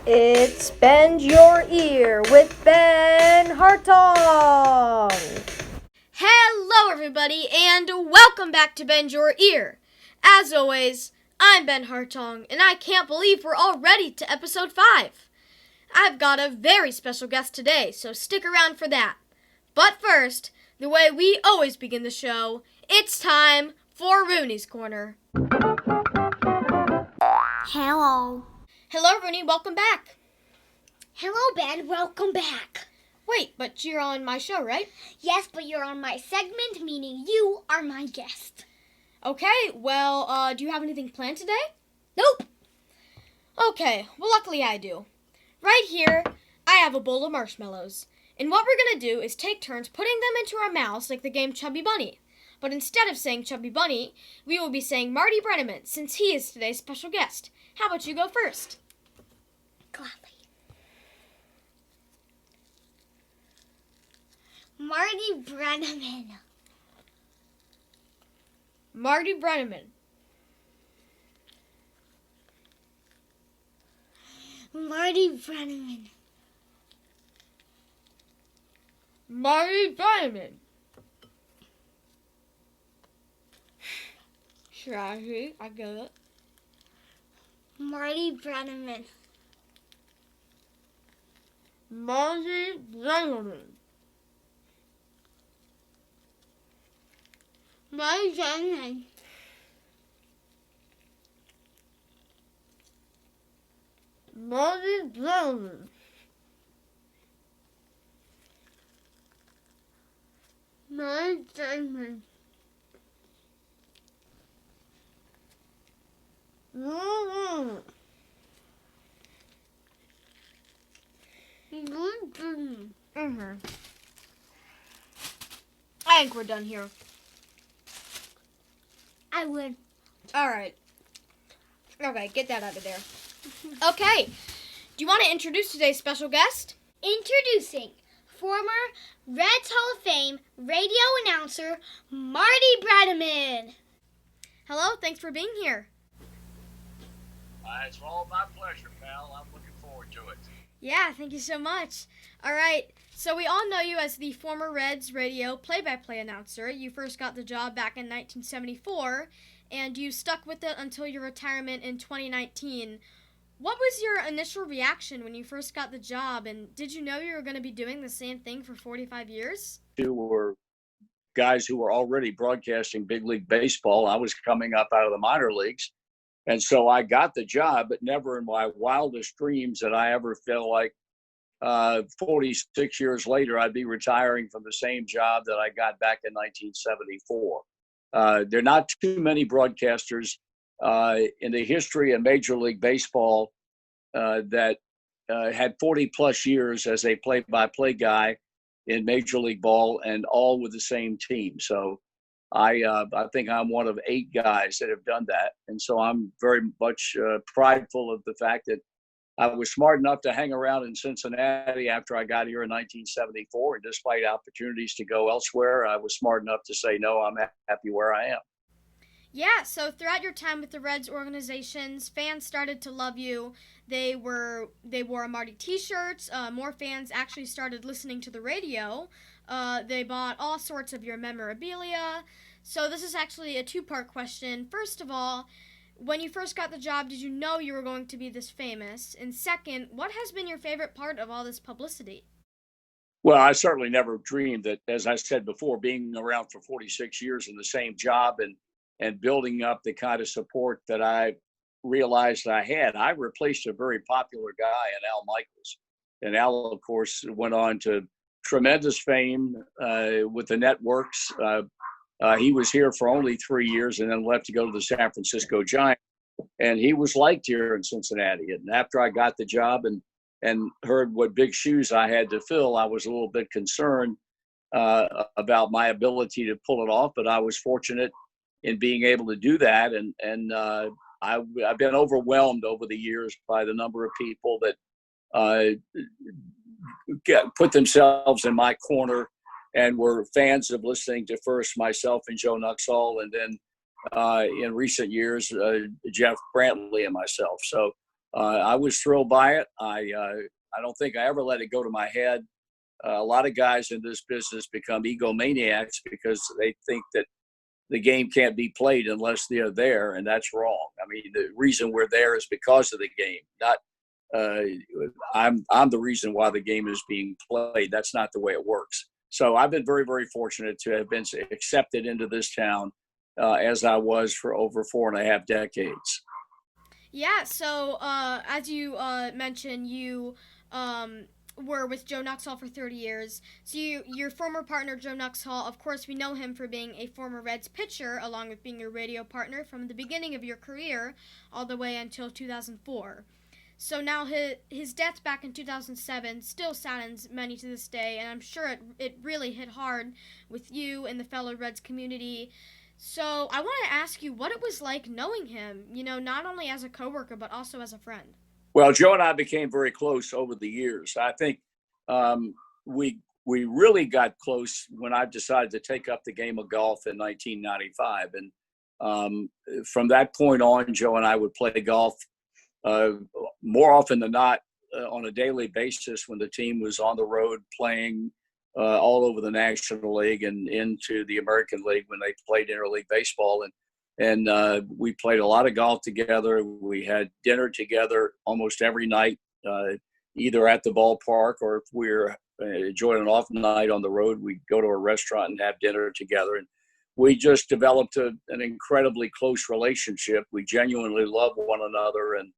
It's Bend Your Ear with Ben Hartong. Hello, everybody, and welcome back to Bend Your Ear. As always, I'm Ben Hartong, and I can't believe we're already to episode 5. I've got a very special guest today, so stick around for that. But first, the way we always begin the show, it's time for Rooney's Corner. Hello. Hello, Rooney, welcome back. Hello, Ben. Welcome back. Wait, but you're on my show, right? Yes, but you're on my segment, meaning you are my guest. Okay, well, do you have anything planned today? Nope. Okay, well, luckily I do. Right here, I have a bowl of marshmallows. And what we're going to do is take turns putting them into our mouths like the game Chubby Bunny. But instead of saying Chubby Bunny, we will be saying Marty Brennaman, since he is today's special guest. How about you go first? Gladly. Marty Brennaman. Marty Breidemann. Marty Brennaman. Marty Breidemann. Sure, I get it. Marty Brennaman. Marty Breidemann. Marty Brennaman. Marty Breidemann. Marty Brennaman. I think we're done here. I would. Alright. Okay, get that out of there. Okay. Do you want to introduce today's special guest? Introducing former Reds Hall of Fame radio announcer Marty Breidemann. Hello, thanks for being here. It's all my pleasure, pal. I'm looking forward to it. Yeah, thank you so much. All right, so we all know you as the former Reds radio play-by-play announcer. You first got the job back in 1974, and you stuck with it until your retirement in 2019. What was your initial reaction when you first got the job, and did you know you were going to be doing the same thing for 45 years? Two were guys who were already broadcasting big league baseball. I was coming up out of the minor leagues. And so I got the job, but never in my wildest dreams did I ever feel like 46 years later, I'd be retiring from the same job that I got back in 1974. There are not too many broadcasters in the history of Major League Baseball that had 40 plus years as a play-by-play guy in Major League Ball, and all with the same team. So I think I'm one of 8 guys that have done that. And so I'm very much prideful of the fact that I was smart enough to hang around in Cincinnati after I got here in 1974. And despite opportunities to go elsewhere, I was smart enough to say, no, I'm happy where I am. Yeah, so throughout your time with the Reds organizations, fans started to love you. They wore Marty t-shirts. More fans actually started listening to the radio. They bought all sorts of your memorabilia. So this is actually a 2-part question. First of all, when you first got the job, did you know you were going to be this famous? And second, what has been your favorite part of all this publicity? Well, I certainly never dreamed that, as I said before, being around for 46 years in the same job and building up the kind of support that I realized I had. I replaced a very popular guy in Al Michaels. And Al, of course, went on to tremendous fame with the networks. He was here for only 3 years and then left to go to the San Francisco Giants. And he was liked here in Cincinnati. And after I got the job and heard what big shoes I had to fill, I was a little bit concerned about my ability to pull it off. But I was fortunate in being able to do that. And I've been overwhelmed over the years by the number of people that put themselves in my corner and were fans of listening to first myself and Joe Nuxall, and then in recent years, Jeff Brantley and myself. So I was thrilled by it. I don't think I ever let it go to my head. A lot of guys in this business become egomaniacs because they think that the game can't be played unless they're there, and that's wrong. I mean, the reason we're there is because of the game, not I'm the reason why the game is being played. That's not the way it works. So I've been very, very fortunate to have been accepted into this town as I was for over 4.5 decades. Yeah, so as you mentioned, you were with Joe Nuxhall for 30 years. So your former partner, Joe Nuxhall, of course, we know him for being a former Reds pitcher, along with being your radio partner from the beginning of your career all the way until 2004. So now his death back in 2007 still saddens many to this day, and I'm sure it really hit hard with you and the fellow Reds community. So I want to ask you what it was like knowing him, not only as a coworker, but also as a friend. Well, Joe and I became very close over the years. I think we really got close when I decided to take up the game of golf in 1995. And from that point on, Joe and I would play golf more often than not on a daily basis when the team was on the road playing all over the National League and into the American League when they played interleague baseball. And we played a lot of golf together. We had dinner together almost every night, either at the ballpark or if we were enjoying an off night on the road, we'd go to a restaurant and have dinner together. And we just developed an incredibly close relationship. We genuinely loved one another. And,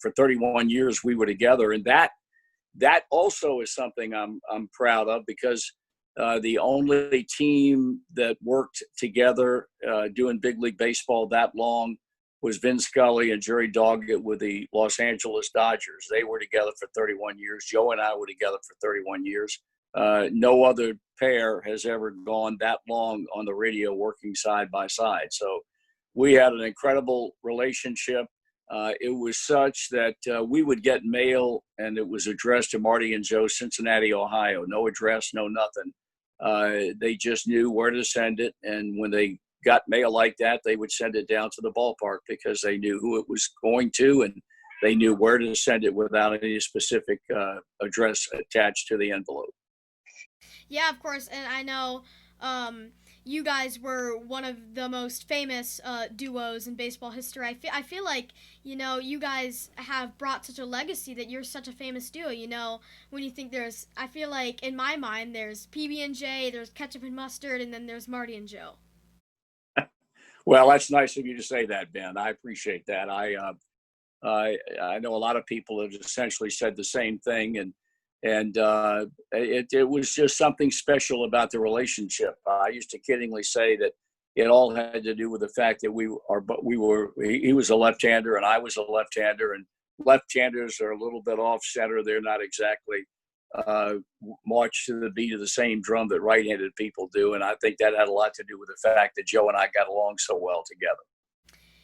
for 31 years we were together. And that also is something I'm proud of because the only team that worked together doing big league baseball that long was Vin Scully and Jerry Doggett with the Los Angeles Dodgers. They were together for 31 years. Joe and I were together for 31 years. No other pair has ever gone that long on the radio working side by side. So we had an incredible relationship. It was such that we would get mail and it was addressed to Marty and Joe, Cincinnati, Ohio. No address, no nothing. They just knew where to send it. And when they got mail like that, they would send it down to the ballpark because they knew who it was going to and they knew where to send it without any specific address attached to the envelope. Yeah, of course. And I know you guys were one of the most famous duos in baseball history. I feel like, you guys have brought such a legacy that you're such a famous duo. When you think I feel like in my mind, there's PB&J, there's Ketchup and Mustard, and then there's Marty and Joe. Well, that's nice of you to say that, Ben. I appreciate that. I know a lot of people have essentially said the same thing, and it was just something special about the relationship. I used to kiddingly say that it all had to do with the fact that he was a left-hander and I was a left-hander, and left-handers are a little bit off-center. They're not exactly march to the beat of the same drum that right-handed people do. And I think that had a lot to do with the fact that Joe and I got along so well together.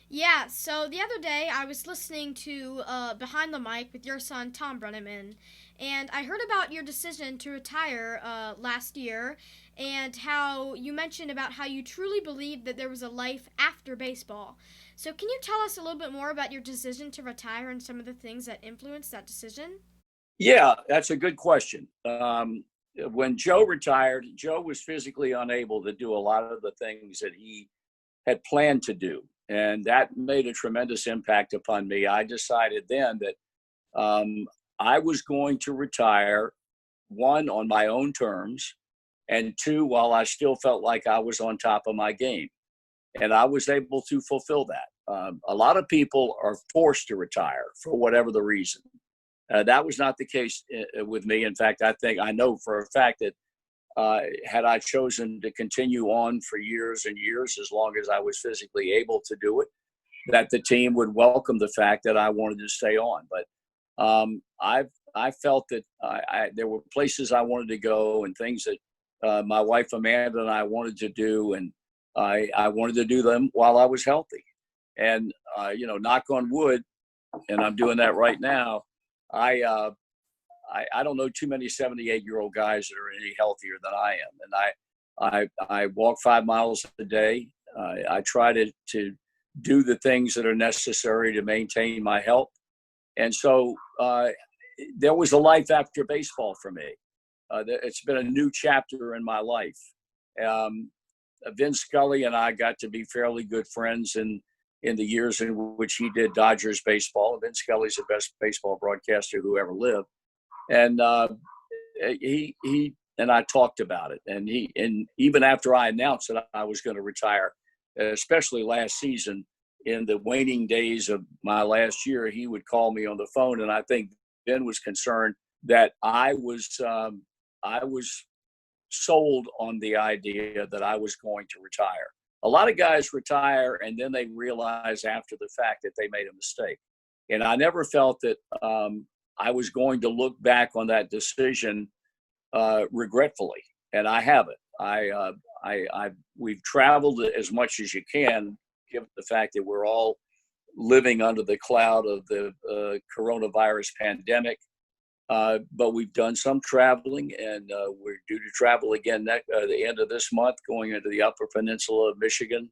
Yeah, so the other day I was listening to Behind the Mic with your son, Tom Brennaman, and I heard about your decision to retire last year and how you mentioned about how you truly believed that there was a life after baseball. So can you tell us a little bit more about your decision to retire and some of the things that influenced that decision? Yeah, that's a good question. When Joe retired, Joe was physically unable to do a lot of the things that he had planned to do. And that made a tremendous impact upon me. I decided then that I was going to retire, one, on my own terms, and two, while I still felt like I was on top of my game. And I was able to fulfill that. A lot of people are forced to retire for whatever the reason. That was not the case with me. In fact, I know for a fact that had I chosen to continue on for years and years, as long as I was physically able to do it, that the team would welcome the fact that I wanted to stay on. But I felt that there were places I wanted to go and things that my wife Amanda and I wanted to do, and I wanted to do them while I was healthy. And knock on wood, and I'm doing that right now. I don't know too many 78-year-old guys that are any healthier than I am. And I walk 5 miles a day. I try to do the things that are necessary to maintain my health. And so there was a life after baseball for me. It's been a new chapter in my life. Vin Scully and I got to be fairly good friends in the years in which he did Dodgers baseball. Vin Scully's the best baseball broadcaster who ever lived. And he and I talked about it. And even after I announced that I was going to retire, especially last season, in the waning days of my last year, he would call me on the phone. And I think Ben was concerned that I was sold on the idea that I was going to retire. A lot of guys retire and then they realize after the fact that they made a mistake. And I never felt that I was going to look back on that decision regretfully, and I haven't. We've traveled as much as you can, given the fact that we're all living under the cloud of the coronavirus pandemic. But we've done some traveling, and we're due to travel again the end of this month, going into the Upper Peninsula of Michigan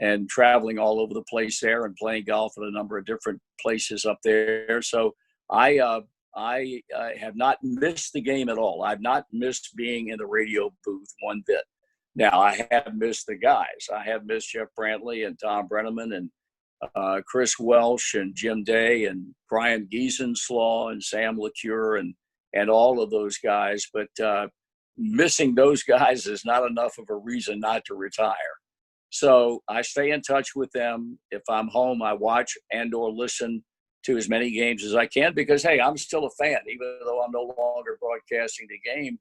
and traveling all over the place there and playing golf in a number of different places up there. So I have not missed the game at all. I've not missed being in the radio booth one bit. Now, I have missed the guys. I have missed Jeff Brantley and Tom Brennaman and Chris Welsh and Jim Day and Brian Giesenslaw and Sam LeCure and all of those guys. But missing those guys is not enough of a reason not to retire. So I stay in touch with them. If I'm home, I watch and or listen to as many games as I can because, hey, I'm still a fan. Even though I'm no longer broadcasting the game,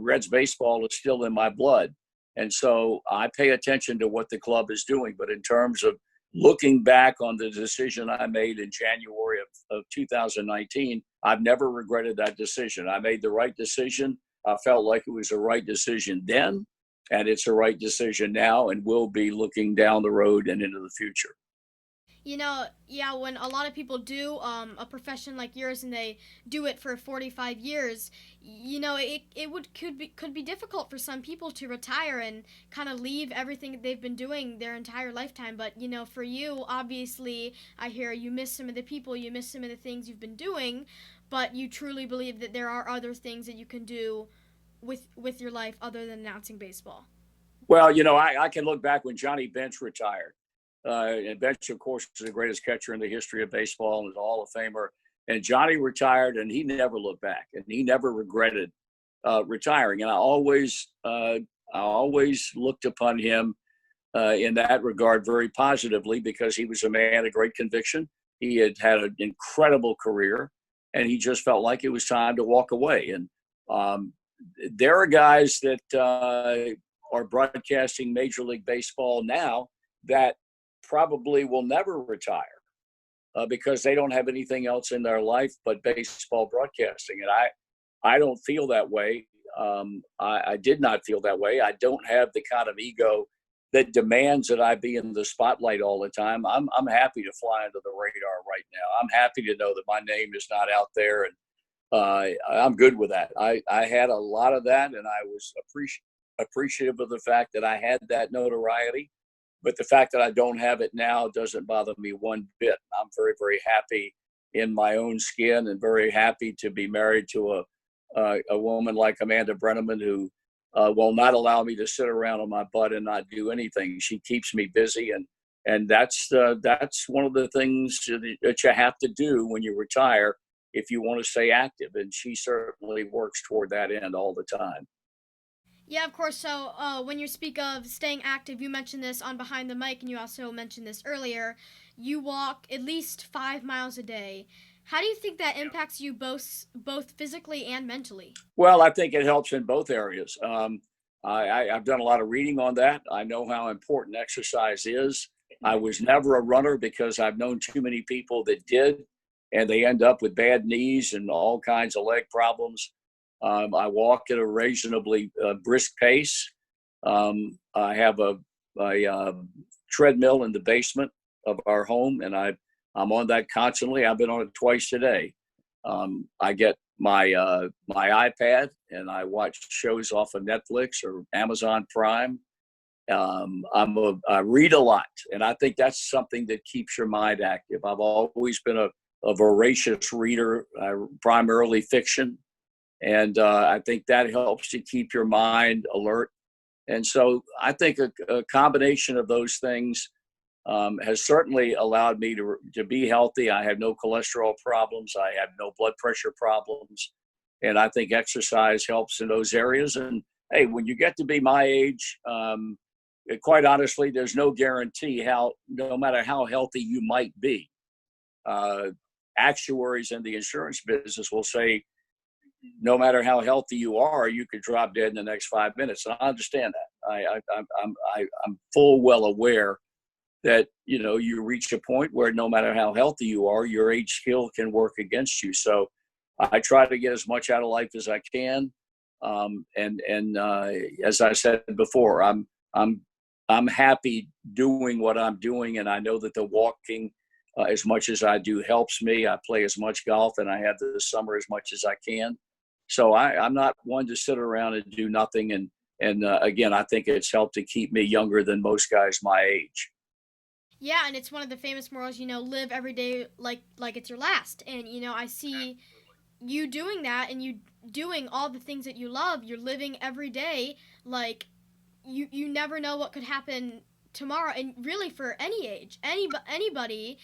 Reds baseball is still in my blood. And so I pay attention to what the club is doing. But in terms of looking back on the decision I made in January of 2019, I've never regretted that decision. I made the right decision. I felt like it was the right decision then, and it's the right decision now, and will be looking down the road and into the future. You know, yeah, when a lot of people do a profession like yours and they do it for 45 years, you know, could be difficult for some people to retire and kind of leave everything that they've been doing their entire lifetime. But, you know, for you, obviously, I hear you miss some of the people, you miss some of the things you've been doing, but you truly believe that there are other things that you can do with your life other than announcing baseball. Well, you know, I can look back when Johnny Bench retired. And Bench, of course, is the greatest catcher in the history of baseball and is a Hall of Famer. And Johnny retired, and he never looked back, and he never regretted retiring. And I always looked upon him in that regard very positively because he was a man of great conviction. He had an incredible career, and he just felt like it was time to walk away. And there are guys that are broadcasting Major League Baseball now that probably will never retire because they don't have anything else in their life but baseball broadcasting. And I don't feel that way. I did not feel that way. I don't have the kind of ego that demands that I be in the spotlight all the time. I'm happy to fly under the radar right now. I'm happy to know that my name is not out there, and I'm good with that. I had a lot of that, and I was appreciative of the fact that I had that notoriety. But the fact that I don't have it now doesn't bother me one bit. I'm very, very happy in my own skin and very happy to be married to a woman like Amanda Brennaman who will not allow me to sit around on my butt and not do anything. She keeps me busy, and that's one of the things that you have to do when you retire if you want to stay active. And she certainly works toward that end all the time. Yeah, of course. So when you speak of staying active, you mentioned this on Behind the Mic, and you also mentioned this earlier. You walk at least 5 miles a day. How do you think that impacts you both physically and mentally? Well, I think it helps in both areas. I've done a lot of reading on that. I know how important exercise is. I was never a runner because I've known too many people that did, and they end up with bad knees and all kinds of leg problems. I walk at a reasonably brisk pace. I have a treadmill in the basement of our home, and I'm on that constantly. I've been on it twice today. I get my iPad, and I watch shows off of Netflix or Amazon Prime. I read a lot, and I think that's something that keeps your mind active. I've always been a voracious reader, primarily fiction, and I think that helps to keep your mind alert. And so I think a combination of those things has certainly allowed me to be healthy. I have no cholesterol problems. I have no blood pressure problems. And I think exercise helps in those areas. And hey, when you get to be my age, quite honestly, there's no guarantee no matter how healthy you might be. Actuaries in the insurance business will say, no matter how healthy you are, you could drop dead in the next 5 minutes. And I understand that. I'm full well aware that, you reach a point where no matter how healthy you are, your age still can work against you. So I try to get as much out of life as I can. As I said before, I'm happy doing what I'm doing. And I know that the walking, as much as I do, helps me. I play as much golf and I have this summer as much as I can. So I'm not one to sit around and do nothing. And again, I think it's helped to keep me younger than most guys my age. Yeah, and it's one of the famous morals, live every day like it's your last. And, I see you doing that and you doing all the things that you love. You're living every day like you never know what could happen tomorrow. And really for any age, anybody,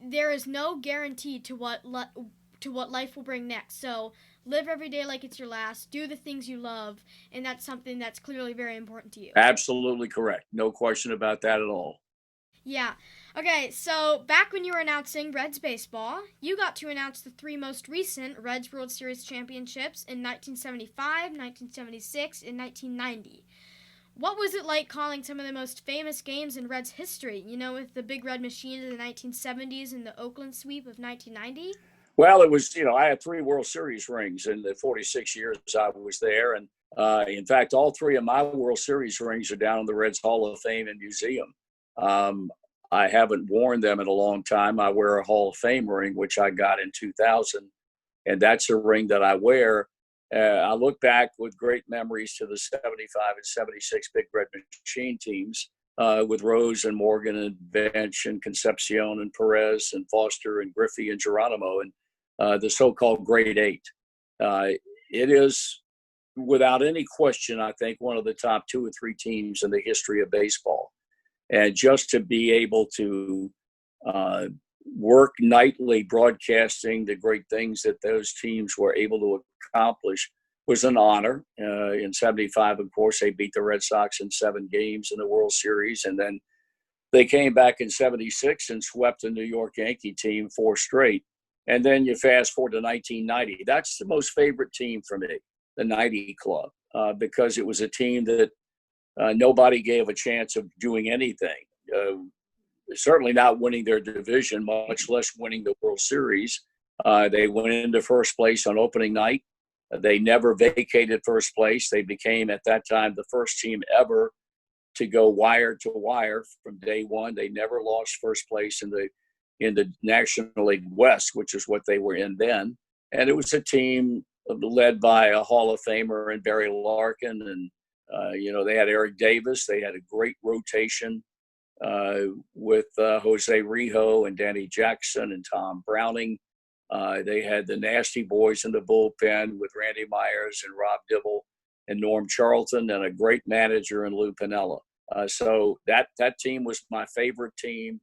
there is no guarantee to what life will bring next. So live every day like it's your last. Do the things you love, and that's something that's clearly very important to you. Absolutely correct. No question about that at all. Yeah. Okay, so back when you were announcing Reds baseball, you got to announce the 3 most recent Reds World Series championships in 1975, 1976, and 1990. What was it like calling some of the most famous games in Reds history, with the Big Red Machine in the 1970s and the Oakland sweep of 1990? Well, it was, I had 3 World Series rings in the 46 years I was there. And in fact, all 3 of my World Series rings are down in the Reds Hall of Fame and Museum. I haven't worn them in a long time. I wear a Hall of Fame ring, which I got in 2000. And that's a ring that I wear. I look back with great memories to the 75 and 76 Big Red Machine teams with Rose and Morgan and Bench and Concepcion and Perez and Foster and Griffey and Geronimo and the so-called Grade 8. It is, without any question, I think, one of the top 2 or 3 teams in the history of baseball. And just to be able to work nightly broadcasting the great things that those teams were able to accomplish was an honor. In 75, of course, they beat the Red Sox in 7 games in the World Series. And then they came back in 76 and swept the New York Yankee team 4 straight. And then you fast forward to 1990. That's the most favorite team for me, the 90 Club, because it was a team that nobody gave a chance of doing anything. Certainly not winning their division, much less winning the World Series. They went into first place on opening night. They never vacated first place. They became, at that time, the first team ever to go wire to wire from day one. They never lost first place in the National League West, which is what they were in then. And it was a team led by a Hall of Famer and Barry Larkin. And, they had Eric Davis. They had a great rotation with Jose Rijo and Danny Jackson and Tom Browning. They had the Nasty Boys in the bullpen with Randy Myers and Rob Dibble and Norm Charlton, and a great manager in Lou Piniella. So that team was my favorite team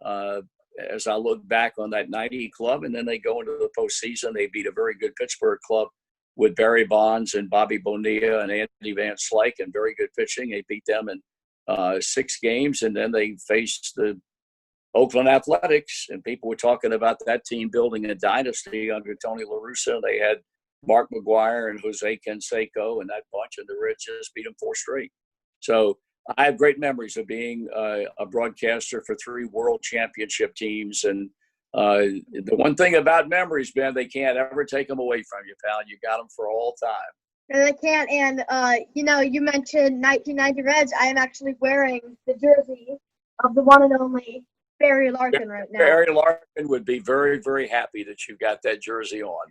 as I look back on that 90 Club. And then they go into the postseason. They beat a very good Pittsburgh club with Barry Bonds and Bobby Bonilla and Andy Van Slyke, and very good pitching. They beat them in 6 games, and then they faced the Oakland Athletics, and people were talking about that team building a dynasty under Tony La Russa. They had Mark McGuire and Jose Canseco and that bunch, and the Reds just beat them 4 straight. So I have great memories of being a broadcaster for 3 world championship teams. And the one thing about memories, Ben, they can't ever take them away from you, pal. You got them for all time. No, they can't. And, you mentioned 1990 Reds. I am actually wearing the jersey of the one and only Barry Larkin right now. Barry Larkin would be very, very happy that you got that jersey on.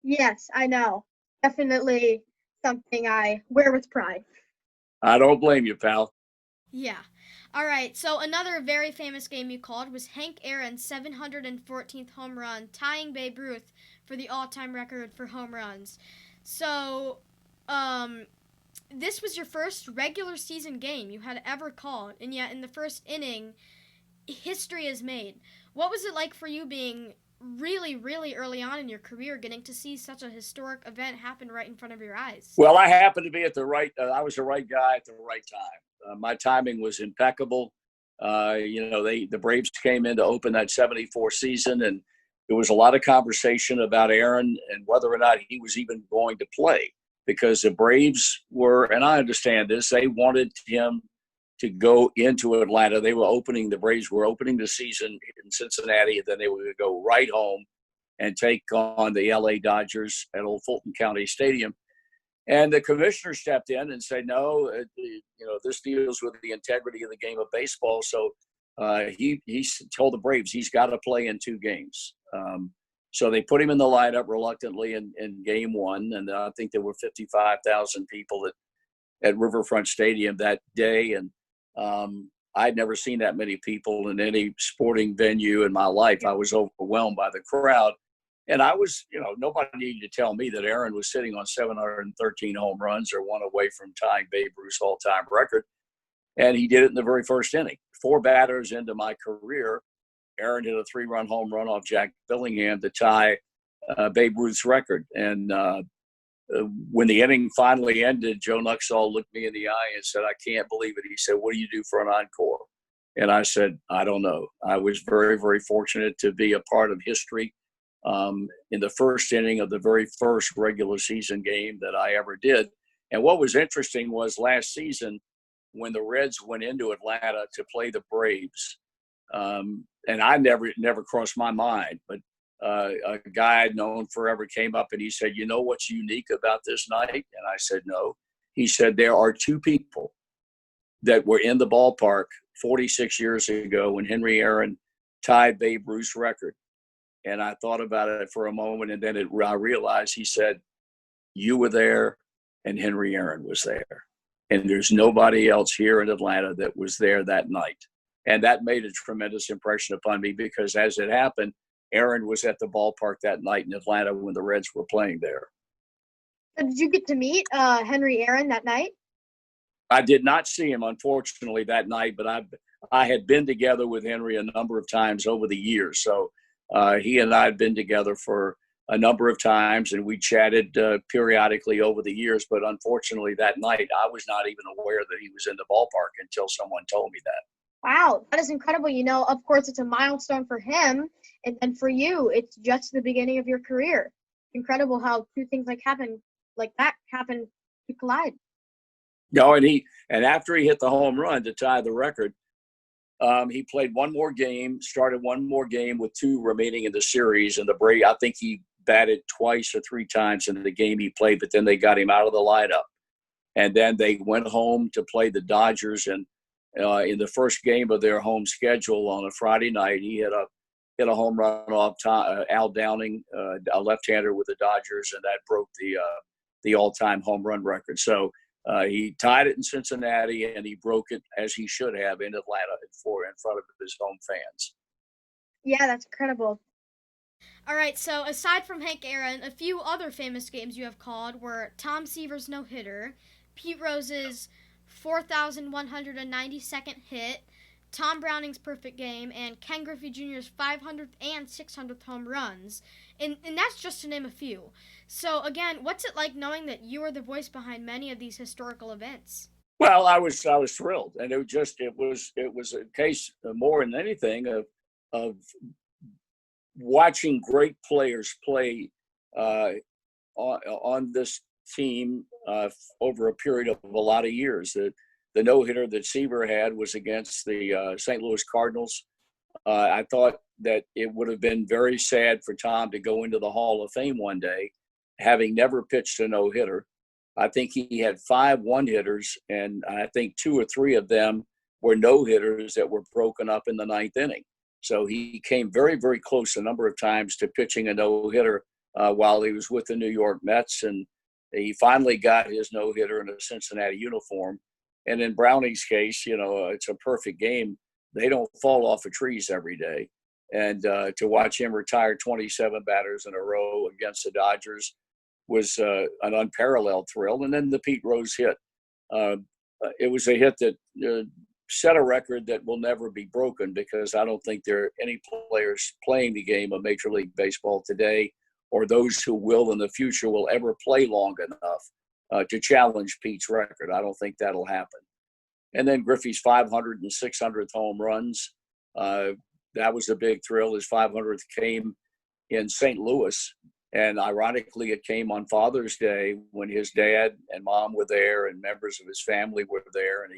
Yes, I know. Definitely something I wear with pride. I don't blame you, pal. Yeah. All right. So another very famous game you called was Hank Aaron's 714th home run, tying Babe Ruth for the all-time record for home runs. So, this was your first regular season game you had ever called, and yet in the first inning, history is made. What was it like for you being really, really early on in your career, getting to see such a historic event happen right in front of your eyes? Well, I happened to be at the right. I was the right guy at the right time. My timing was impeccable. The Braves came in to open that '74 season, and there was a lot of conversation about Aaron and whether or not he was even going to play, because the Braves were, and I understand this, they wanted him to go into Atlanta. The Braves were opening the season in Cincinnati, and then they were going to go right home and take on the LA Dodgers at Old Fulton County Stadium. And the commissioner stepped in and said, no, this deals with the integrity of the game of baseball. So he told the Braves he's got to play in 2 games. So they put him in the lineup reluctantly in game 1. And I think there were 55,000 people at Riverfront Stadium that day. And I'd never seen that many people in any sporting venue in my life. I was overwhelmed by the crowd. And I was, nobody needed to tell me that Aaron was sitting on 713 home runs, or one away from tying Babe Ruth's all-time record. And he did it in the very first inning. 4 batters into my career, Aaron hit a 3-run home run off Jack Billingham to tie Babe Ruth's record. And when the inning finally ended, Joe Nuxall looked me in the eye and said, I can't believe it. He said, what do you do for an encore? And I said, I don't know. I was very, very fortunate to be a part of history in the first inning of the very first regular season game that I ever did. And what was interesting was last season when the Reds went into Atlanta to play the Braves, and I never crossed my mind, but a guy I'd known forever came up and he said, you know what's unique about this night? And I said, no. He said, there are 2 people that were in the ballpark 46 years ago when Henry Aaron tied Babe Ruth's record. And I thought about it for a moment, and then I realized, he said, you were there and Henry Aaron was there. And there's nobody else here in Atlanta that was there that night. And that made a tremendous impression upon me, because as it happened, Aaron was at the ballpark that night in Atlanta when the Reds were playing there. So did you get to meet Henry Aaron that night? I did not see him, unfortunately, that night, but I had been together with Henry a number of times over the years. So he and I had been together for a number of times, and we chatted periodically over the years. But unfortunately, that night, I was not even aware that he was in the ballpark until someone told me that. Wow, that is incredible. Of course, it's a milestone for him, and then for you, it's just the beginning of your career. Incredible how 2 things like that happen to collide. No, and after he hit the home run to tie the record, he played one more game, started one more game with 2 remaining in the series, and the Braves, I think he batted twice or 3 times in the game he played, but then they got him out of the lineup, and then they went home to play the Dodgers, and in the first game of their home schedule on a Friday night, he hit a home run off Al Downing, a left-hander with the Dodgers, and that broke the all-time home run record. So he tied it in Cincinnati, and he broke it, as he should have, in Atlanta in front of his home fans. Yeah, that's incredible. All right, so aside from Hank Aaron, a few other famous games you have called were Tom Seaver's no-hitter, Pete Rose's 4,192nd hit, Tom Browning's perfect game, and Ken Griffey Jr.'s 500th and 600th home runs. And that's just to name a few. So again, what's it like knowing that you are the voice behind many of these historical events? Well, I was thrilled, and it was a case more than anything of watching great players play on this team over a period of a lot of years. The no-hitter that Seaver had was against the St. Louis Cardinals. I thought that it would have been very sad for Tom to go into the Hall of Fame one day, having never pitched a no-hitter. I think he had 5 one-hitters, and I think 2 or 3 of them were no-hitters that were broken up in the 9th inning. So he came very, very close a number of times to pitching a no-hitter while he was with the New York Mets, and he finally got his no-hitter in a Cincinnati uniform. And in Browning's case, it's a perfect game. They don't fall off of trees every day. And to watch him retire 27 batters in a row against the Dodgers was an unparalleled thrill. And then the Pete Rose hit. It was a hit that set a record that will never be broken, because I don't think there are any players playing the game of Major League Baseball today, or those who will in the future, will ever play long enough to challenge Pete's record. I don't think that'll happen. And then Griffey's 500th and 600th home runs. That was a big thrill. His 500th came in St. Louis. And ironically, it came on Father's Day when his dad and mom were there and members of his family were there. And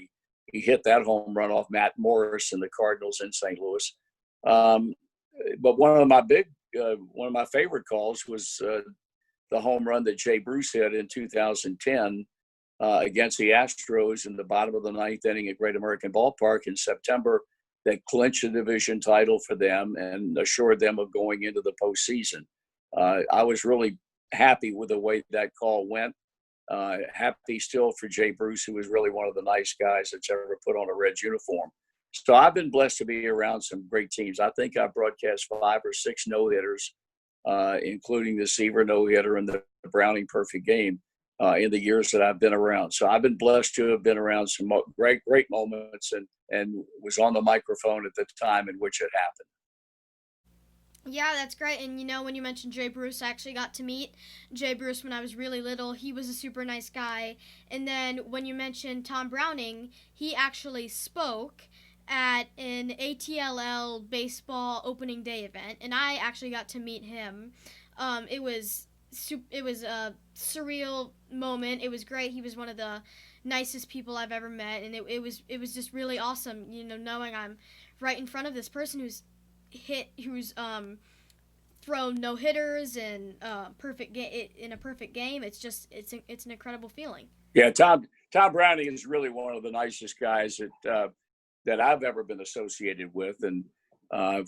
he hit that home run off Matt Morris and the Cardinals in St. Louis. But one of my favorite calls was the home run that Jay Bruce hit in 2010 against the Astros in the bottom of the ninth inning at Great American Ballpark in September, that clinched the division title for them and assured them of going into the postseason. I was really happy with the way that call went. Happy still for Jay Bruce, who was really one of the nice guys that's ever put on a Reds uniform. So I've been blessed to be around some great teams. I think I broadcast 5 or 6 no-hitters, including the Seaver no-hitter and the Browning perfect game in the years that I've been around. So I've been blessed to have been around some great moments and was on the microphone at the time in which it happened. Yeah, that's great. And when you mentioned Jay Bruce, I actually got to meet Jay Bruce when I was really little. He was a super nice guy. And then when you mentioned Tom Browning, he actually spoke at an ATLL baseball opening day event, and I actually got to meet him. It was a surreal moment. It was great. He was one of the nicest people I've ever met, and it was just really awesome, knowing I'm right in front of this person who's thrown no hitters and in a perfect game. It's an incredible feeling. Yeah, Tom Browning is really one of the nicest guys that I've ever been associated with, and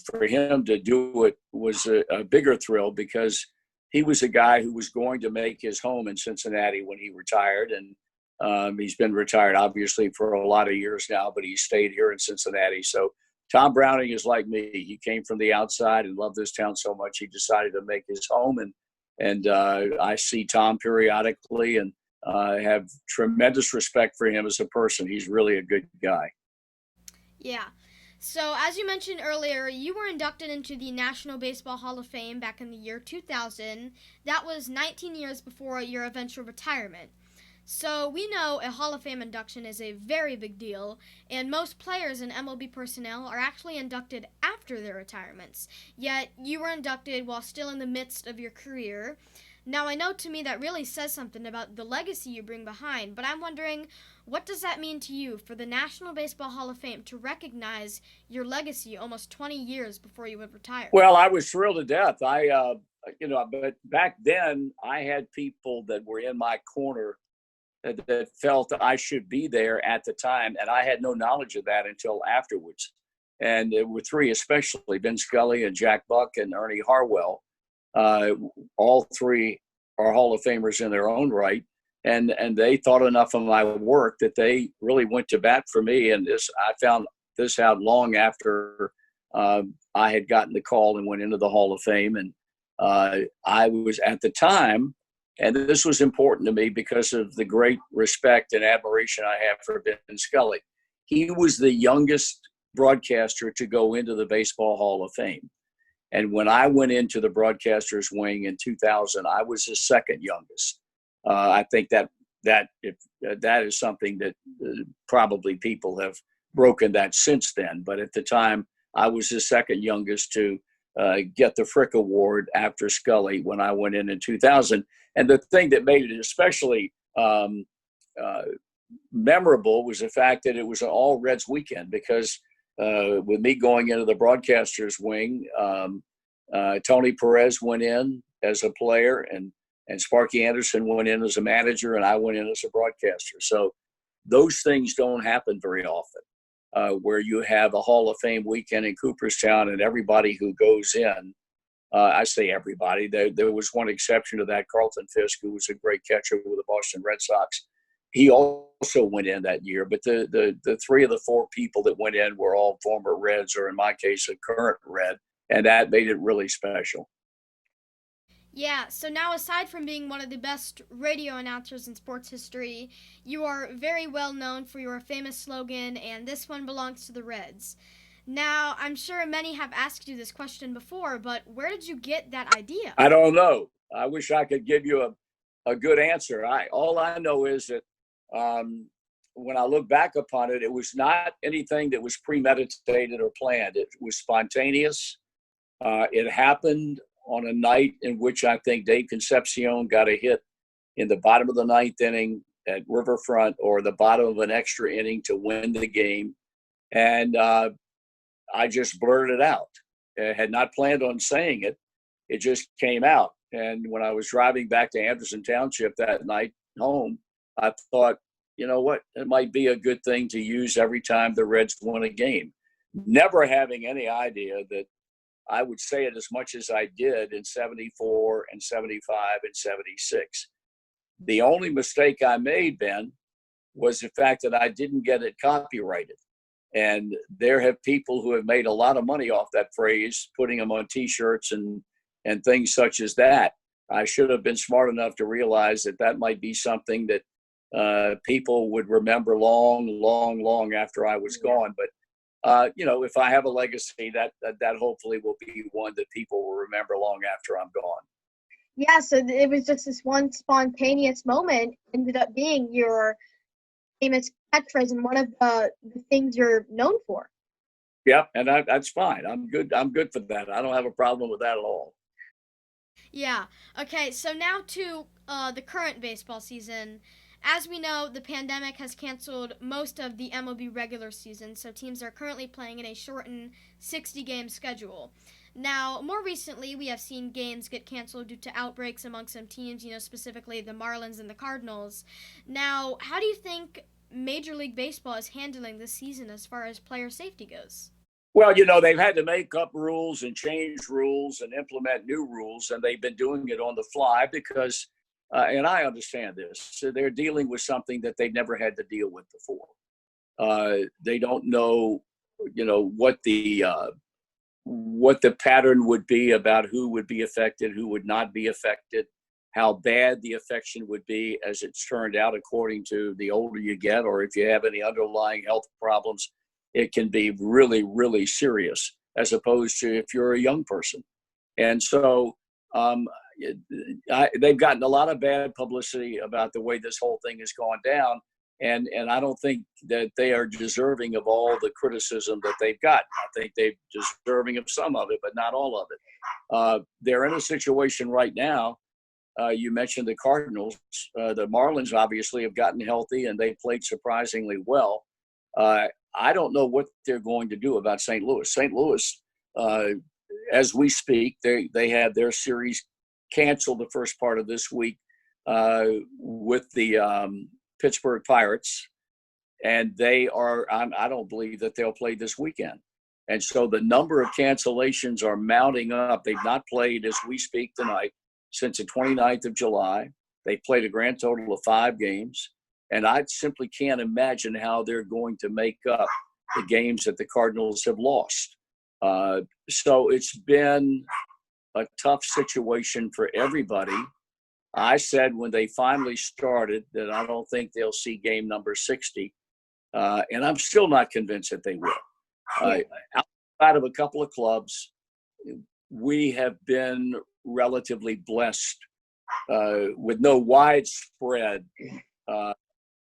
for him to do it was a bigger thrill, because he was a guy who was going to make his home in Cincinnati when he retired, and he's been retired obviously for a lot of years now, but he stayed here in Cincinnati. So Tom Browning is like me. He came from the outside and loved this town so much he decided to make his home. And I see Tom periodically and have tremendous respect for him as a person. He's really a good guy. Yeah. So as you mentioned earlier, you were inducted into the National Baseball Hall of Fame back in the year 2000. That was 19 years before your eventual retirement. So we know a Hall of Fame induction is a very big deal, and most players and MLB personnel are actually inducted after their retirements. Yet you were inducted while still in the midst of your career. Now I know to me that really says something about the legacy you bring behind, but I'm wondering, what does that mean to you for the National Baseball Hall of Fame to recognize your legacy almost 20 years before you would retire? Well, I was thrilled to death. But back then I had people that were in my corner that felt that I should be there at the time, and I had no knowledge of that until afterwards. And there were 3 especially, Vin Scully and Jack Buck and Ernie Harwell. All 3 are Hall of Famers in their own right, and they thought enough of my work that they really went to bat for me. And I found this out long after I had gotten the call and went into the Hall of Fame. And I was at the time, and this was important to me because of the great respect and admiration I have for Vin Scully. He was the youngest broadcaster to go into the Baseball Hall of Fame. And when I went into the broadcasters wing in 2000, I was his second youngest. I think that is something that probably people have broken that since then. But at the time, I was his second youngest to get the Frick Award after Scully when I went in 2000. And the thing that made it especially memorable was the fact that it was an all Reds weekend, because with me going into the broadcasters wing, Tony Perez went in as a player, and Sparky Anderson went in as a manager, and I went in as a broadcaster. So those things don't happen very often, where you have a Hall of Fame weekend in Cooperstown and everybody who goes in. I say everybody. There was one exception to that, Carlton Fisk, who was a great catcher with the Boston Red Sox. he also went in that year. But the three of the four people that went in were all former Reds, or in my case, a current Red, and that made it really special. Yeah, so now aside from being one of the best radio announcers in sports history, you are very well known for your famous slogan, "And this one belongs to the Reds." Now, I'm sure many have asked you this question before, but where did you get that idea? I don't know. I wish I could give you a good answer. All I know is that when I look back upon it, it was not anything that was premeditated or planned. It was spontaneous. It happened on a night in which I think Dave Concepcion got a hit in the bottom of the ninth inning at Riverfront, or the bottom of an extra inning to win the game. And I just blurted it out. I had not planned on saying it. It just came out. And when I was driving back to Anderson Township that night home, I thought, you know what, it might be a good thing to use every time the Reds win a game. Never having any idea that I would say it as much as I did in 74 and 75 and 76. The only mistake I made, Ben, was the fact that I didn't get it copyrighted. And there have people who have made a lot of money off that phrase, putting them on T-shirts and things such as that. I should have been smart enough to realize that that might be something that people would remember long after I was gone. But if I have a legacy, that hopefully will be one that people will remember long after I'm gone. Yeah, so it was just this one spontaneous moment ended up being your famous catchphrase and one of the things you're known for. Yeah, and that's fine. I'm good for that. I don't have a problem with that at all. Yeah. Okay, so now to the current baseball season. As we know, the pandemic has canceled most of the MLB regular season, so teams are currently playing in a shortened 60-game schedule. Now, more recently, we have seen games get canceled due to outbreaks among some teams, specifically the Marlins and the Cardinals. Now, how do you think Major League Baseball is handling this season as far as player safety goes? Well, they've had to make up rules and change rules and implement new rules, and they've been doing it on the fly because and I understand this. So they're dealing with something that they've never had to deal with before. They don't know, what the pattern would be about who would be affected, who would not be affected, how bad the affection would be, as it's turned out, according to the older you get, or if you have any underlying health problems, it can be really, really serious, as opposed to if you're a young person. And so they've gotten a lot of bad publicity about the way this whole thing has gone down, and I don't think that they are deserving of all the criticism that they've got. I think they're deserving of some of it, but not all of it. They're in a situation right now. You mentioned the Cardinals. The Marlins obviously have gotten healthy, and they played surprisingly well. I don't know what they're going to do about St. Louis. St. Louis, as we speak, they had their series canceled the first part of this week with the Pittsburgh Pirates, and I don't believe that they'll play this weekend. And so the number of cancellations are mounting up. They've not played, as we speak tonight, since the 29th of July. They played a grand total of 5 games, and I simply can't imagine how they're going to make up the games that the Cardinals have lost. So it's been a tough situation for everybody. I said when they finally started that I don't think they'll see game number 60, and I'm still not convinced that they will. Outside of a couple of clubs, we have been relatively blessed with no widespread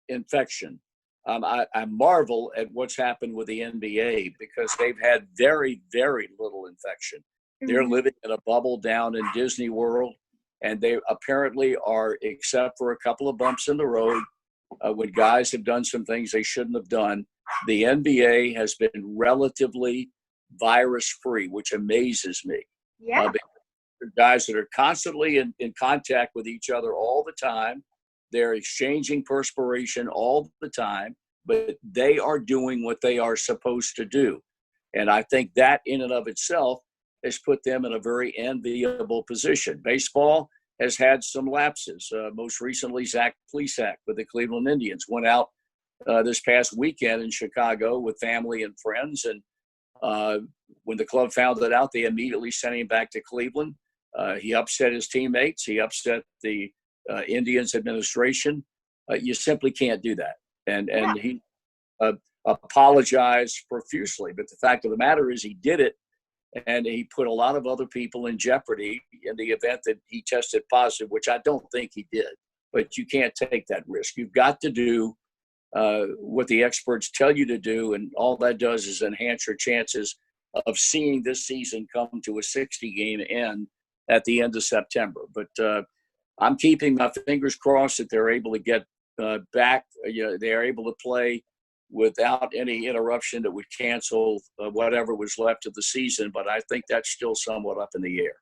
infection. I marvel at what's happened with the NBA because they've had very, very little infection. They're living in a bubble down in Disney World, and they apparently are, except for a couple of bumps in the road, when guys have done some things they shouldn't have done. The NBA has been relatively virus-free, which amazes me. Yeah. Guys that are constantly in contact with each other all the time. They're exchanging perspiration all the time, but they are doing what they are supposed to do. And I think that in and of itself has put them in a very enviable position. Baseball has had some lapses. Most recently, Zach Plesac with the Cleveland Indians went out this past weekend in Chicago with family and friends. And when the club found that out, they immediately sent him back to Cleveland. He upset his teammates. He upset the Indians administration. You simply can't do that. And he apologized profusely. But the fact of the matter is he did it, and he put a lot of other people in jeopardy in the event that he tested positive, which I don't think he did. But you can't take that risk. You've got to do what the experts tell you to do, and all that does is enhance your chances of seeing this season come to a 60-game end at the end of September. But I'm keeping my fingers crossed that they're able to get back. They're able to play without any interruption that would cancel whatever was left of the season. But I think that's still somewhat up in the air.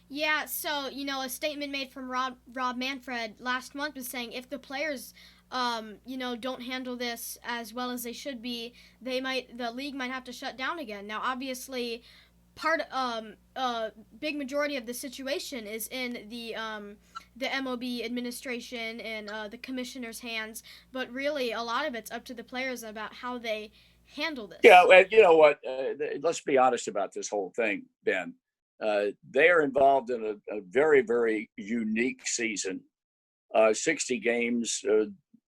Yeah, so, a statement made from Rob Manfred last month was saying if the players, don't handle this as well as they should be, the league might have to shut down again. Now, obviously, big majority of the situation is in the MLB administration and the commissioner's hands, but really a lot of it's up to the players about how they handle this. Yeah, and you know what? Let's be honest about this whole thing, Ben. They are involved in a very, very unique season. 60 games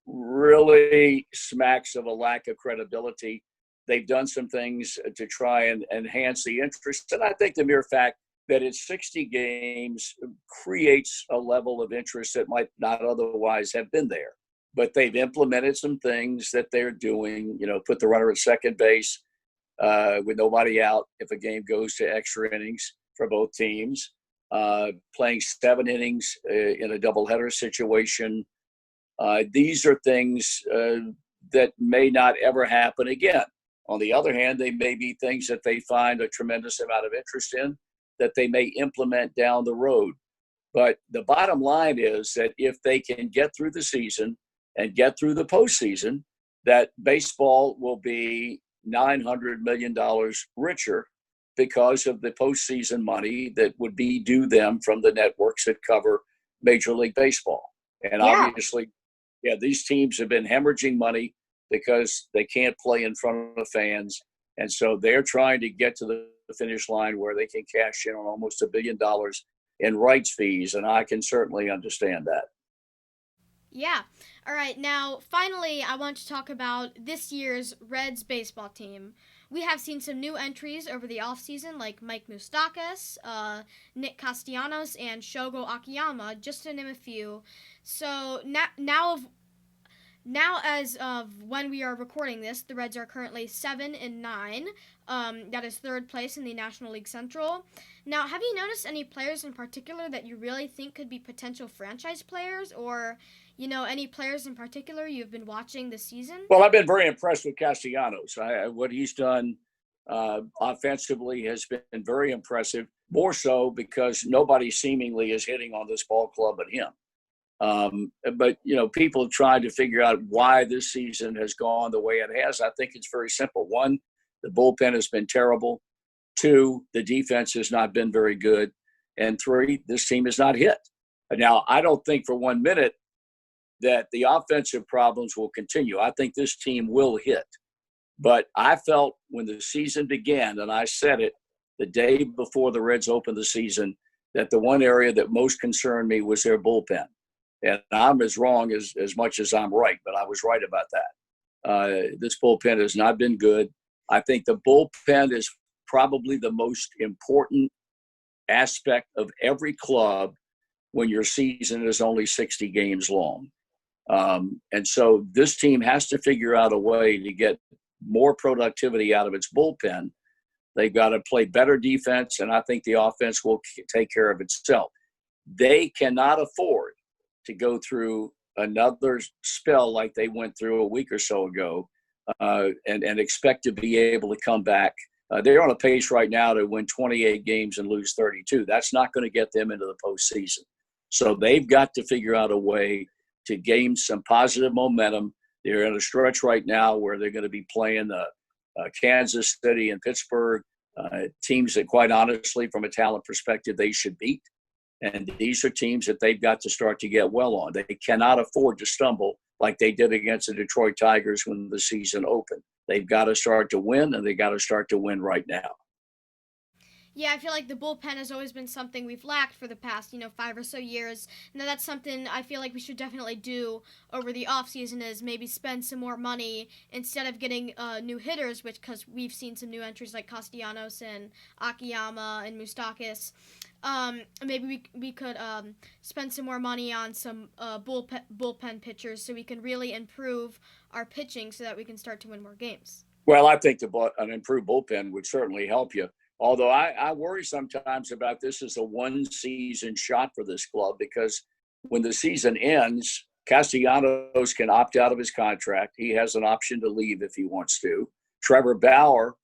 really smacks of a lack of credibility. They've done some things to try and enhance the interest. And I think the mere fact that it's 60 games creates a level of interest that might not otherwise have been there. But they've implemented some things that they're doing, put the runner at second base with nobody out if a game goes to extra innings for both teams, playing 7 innings in a doubleheader situation. These are things that may not ever happen again. On the other hand, they may be things that they find a tremendous amount of interest in that they may implement down the road. But the bottom line is that if they can get through the season and get through the postseason, that baseball will be $900 million richer because of the postseason money that would be due them from the networks that cover Major League Baseball. And obviously, these teams have been hemorrhaging money because they can't play in front of fans. And so they're trying to get to the finish line where they can cash in on almost $1 billion in rights fees. And I can certainly understand that. Yeah. All right. Now, finally, I want to talk about this year's Reds baseball team. We have seen some new entries over the offseason, like Mike Moustakas, Nick Castellanos, and Shogo Akiyama, just to name a few. So now, as of when we are recording this, the Reds are currently 7-9. That is third place in the National League Central. Now, have you noticed any players in particular that you really think could be potential franchise players, or any players in particular you've been watching this season? Well, I've been very impressed with Castellanos. What he's done offensively has been very impressive, more so because nobody seemingly is hitting on this ball club but him. But people have tried to figure out why this season has gone the way it has. I think it's very simple. 1, the bullpen has been terrible. 2, the defense has not been very good. And 3, this team has not hit. Now, I don't think for 1 minute that the offensive problems will continue. I think this team will hit. But I felt when the season began, and I said it the day before the Reds opened the season, that the one area that most concerned me was their bullpen. And I'm as wrong as much as I'm right, but I was right about that. This bullpen has not been good. I think the bullpen is probably the most important aspect of every club when your season is only 60 games long. And so this team has to figure out a way to get more productivity out of its bullpen. They've got to play better defense, and I think the offense will take care of itself. They cannot afford to go through another spell like they went through a week or so ago and expect to be able to come back. They're on a pace right now to win 28 games and lose 32. That's not going to get them into the postseason. So they've got to figure out a way to gain some positive momentum. They're in a stretch right now where they're going to be playing Kansas City and Pittsburgh, teams that, quite honestly, from a talent perspective, they should beat. And these are teams that they've got to start to get well on. They cannot afford to stumble like they did against the Detroit Tigers when the season opened. They've got to start to win, and they got to start to win right now. Yeah, I feel like the bullpen has always been something we've lacked for the past, 5 or so years. Now that's something I feel like we should definitely do over the offseason is maybe spend some more money instead of getting new hitters, because we've seen some new entries like Castellanos and Akiyama and Moustakis. Maybe we could spend some more money on some bullpen pitchers so we can really improve our pitching so that we can start to win more games. Well, I think an improved bullpen would certainly help you. Although I worry sometimes about this as a one-season shot for this club, because when the season ends, Castellanos can opt out of his contract. He has an option to leave if he wants to. Trevor Bauer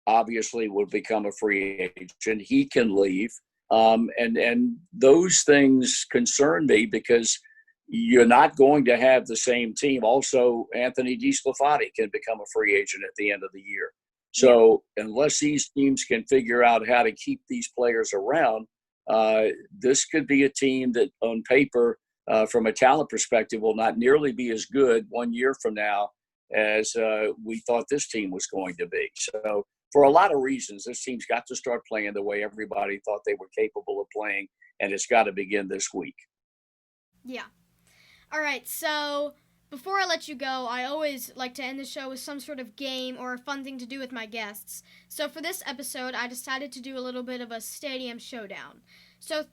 obviously will become a free agent. He can leave. And those things concern me because you're not going to have the same team. Also, Anthony DeSclafani can become a free agent at the end of the year. So unless these teams can figure out how to keep these players around, this could be a team that on paper, from a talent perspective, will not nearly be as good 1 year from now as we thought this team was going to be. So for a lot of reasons, this team's got to start playing the way everybody thought they were capable of playing, and it's got to begin this week. Yeah. All right, so before I let you go, I always like to end the show with some sort of game or a fun thing to do with my guests. So for this episode, I decided to do a little bit of a stadium showdown. So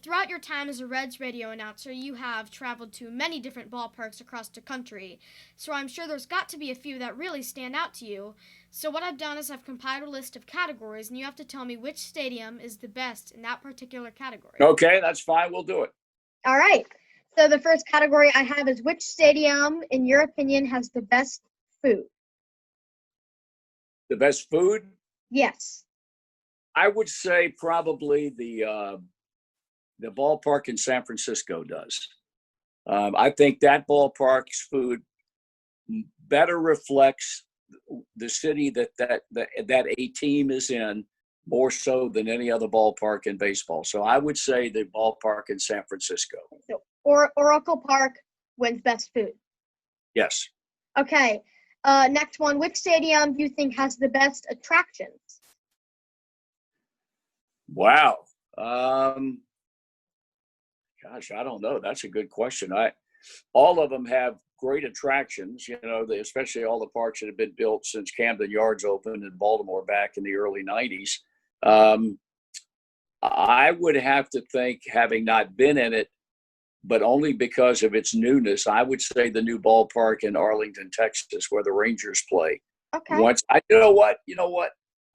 throughout your time as a Reds radio announcer, you have traveled to many different ballparks across the country. So I'm sure there's got to be a few that really stand out to you. So what I've done is I've compiled a list of categories, and you have to tell me which stadium is the best in that particular category. Okay, that's fine. We'll do it. All right. So the first category I have is which stadium, in your opinion, has the best food? The best food? Yes. I would say probably the ballpark in San Francisco does. I think that ballpark's food better reflects the city that a team is in more so than any other ballpark in baseball. So I would say the ballpark in San Francisco. So Oracle Park wins best food. Yes. Okay. Next one. Which stadium do you think has the best attractions? Wow. Gosh, I don't know. That's a good question. All of them have great attractions, especially all the parks that have been built since Camden Yards opened in Baltimore back in the early 90s. I would have to think, having not been in it, but only because of its newness, I would say the new ballpark in Arlington, Texas, where the Rangers play. Okay. You know what?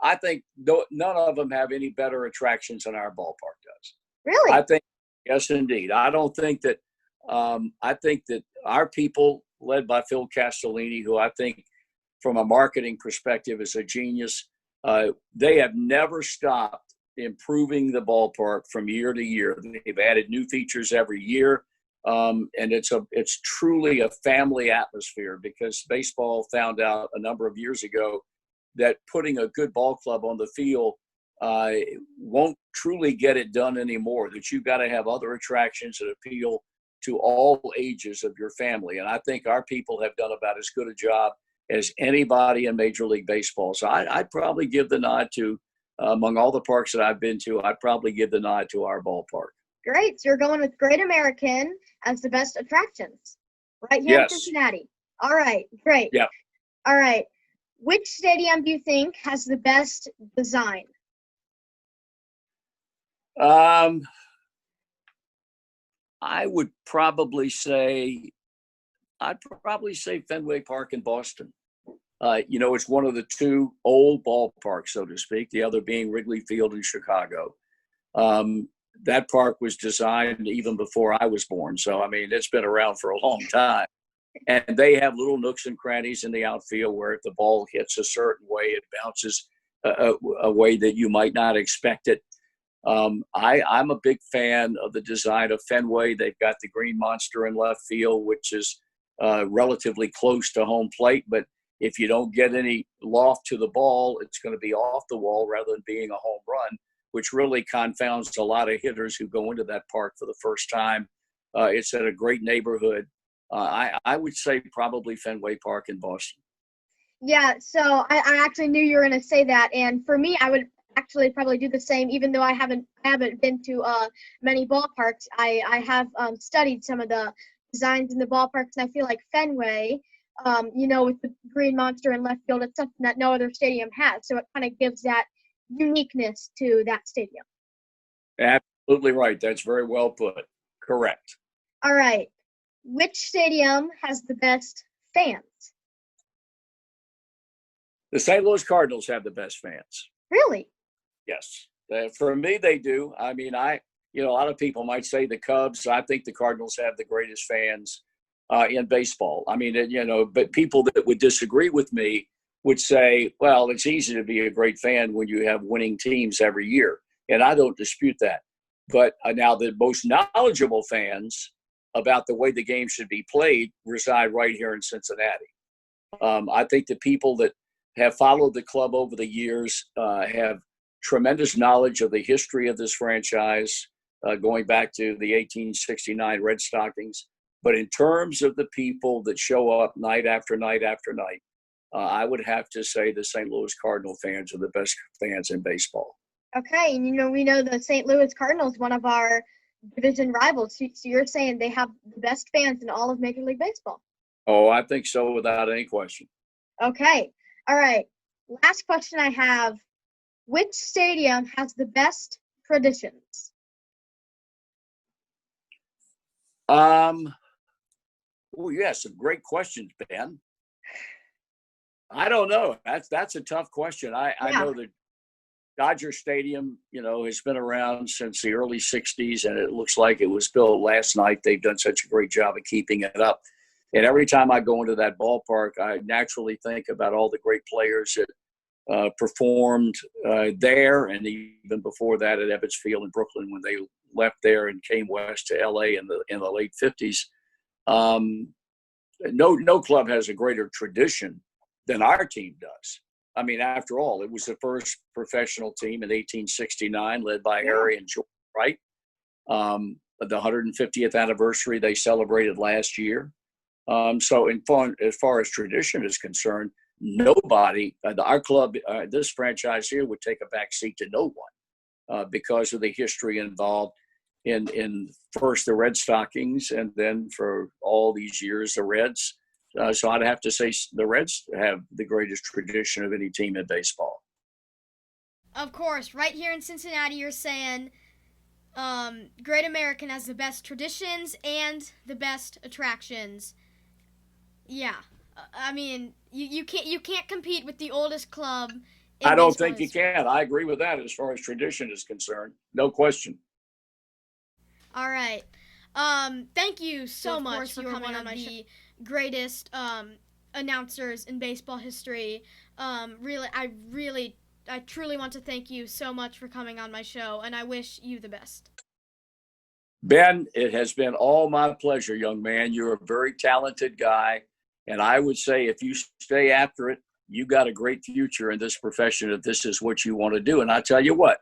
I think none of them have any better attractions than our ballpark does. Really? I think, yes, indeed. I don't think that. I think that our people, led by Phil Castellini, who I think, from a marketing perspective, is a genius. They have never stopped improving the ballpark from year to year. They've added new features every year, and it's truly a family atmosphere, because baseball found out a number of years ago that putting a good ball club on the field won't truly get it done anymore, that you've got to have other attractions that appeal to all ages of your family. And I think our people have done about as good a job as anybody in Major League Baseball. So I'd probably give the nod to, among all the parks that I've been to, I'd probably give the nod to our ballpark. Great. So you're going with Great American as the best attractions right here in Cincinnati. All right. Great. Yeah. All right. Which stadium do you think has the best design? I would probably say Fenway Park in Boston. It's one of the two old ballparks, so to speak, the other being Wrigley Field in Chicago. That park was designed even before I was born. So, I mean, it's been around for a long time. And they have little nooks and crannies in the outfield where if the ball hits a certain way, it bounces a way that you might not expect it. I'm a big fan of the design of Fenway. They've got the green monster in left field, which is relatively close to home plate. But if you don't get any loft to the ball, it's going to be off the wall rather than being a home run. which really confounds a lot of hitters who go into that park for the first time. It's at a great neighborhood. I would say probably Fenway Park in Boston. Yeah, so I actually knew you were going to say that, and for me, I would actually probably do the same. Even though I haven't been to many ballparks, I have studied some of the designs in the ballparks, and I feel like Fenway, with the green monster in left field, it's something that no other stadium has. So it kind of gives that uniqueness to that stadium. Absolutely right. That's very well put. Correct. All right. Which stadium has the best fans? The St. Louis Cardinals have the best fans. Really? Yes. For me, they do. I mean, a lot of people might say the Cubs. I think the Cardinals have the greatest fans in baseball. I mean, but people that would disagree with me would say, well, it's easy to be a great fan when you have winning teams every year. And I don't dispute that. But now the most knowledgeable fans about the way the game should be played reside right here in Cincinnati. I think the people that have followed the club over the years have tremendous knowledge of the history of this franchise, going back to the 1869 Red Stockings. But in terms of the people that show up night after night after night, I would have to say the St. Louis Cardinal fans are the best fans in baseball. Okay, and we know the St. Louis Cardinals, one of our division rivals. So you're saying they have the best fans in all of Major League Baseball? Oh, I think so, without any question. Okay, all right. Last question I have: which stadium has the best traditions? Oh, yes, great questions, Ben. I don't know. That's a tough question. I know that Dodger Stadium, has been around since the early 60s, and it looks like it was built last night. They've done such a great job of keeping it up. And every time I go into that ballpark, I naturally think about all the great players that performed there, and even before that at Ebbets Field in Brooklyn when they left there and came west to L.A. in the late 50s. No club has a greater tradition than our team does. I mean, after all, it was the first professional team in 1869, led by Harry and George Wright. The 150th anniversary they celebrated last year. So as far as tradition is concerned, nobody, our club, this franchise here would take a back seat to no one because of the history involved in first the Red Stockings and then for all these years, the Reds. So I'd have to say the Reds have the greatest tradition of any team in baseball. Of course, right here in Cincinnati, you're saying Great American has the best traditions and the best attractions. Yeah, I mean, you can't compete with the oldest club. I don't think you can. I agree with that as far as tradition is concerned. No question. All right. Thank you so much for coming on my show. Greatest announcers in baseball history. I truly want to thank you so much for coming on my show, and I wish you the best. Ben, it has been all my pleasure, young man. You're a very talented guy, and I would say if you stay after it, you got a great future in this profession if this is what you want to do. And I tell you what,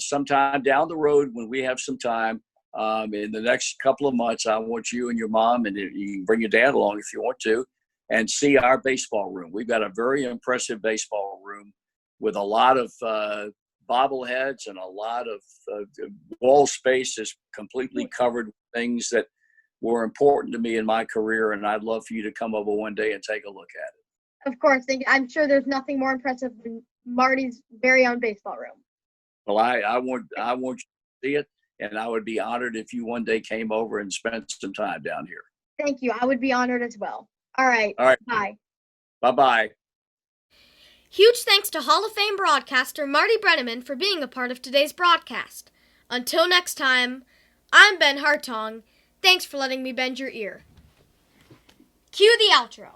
sometime down the road when we have some time, in the next couple of months, I want you and your mom, and you can bring your dad along if you want to, and see our baseball room. We've got a very impressive baseball room with a lot of bobbleheads and a lot of wall space is completely covered with things that were important to me in my career, and I'd love for you to come over one day and take a look at it. Of course. I'm sure there's nothing more impressive than Marty's very own baseball room. Well, I want you to see it. And I would be honored if you one day came over and spent some time down here. Thank you. I would be honored as well. All right. Bye. Bye-bye. Huge thanks to Hall of Fame broadcaster Marty Brennaman for being a part of today's broadcast. Until next time, I'm Ben Hartong. Thanks for letting me bend your ear. Cue the outro.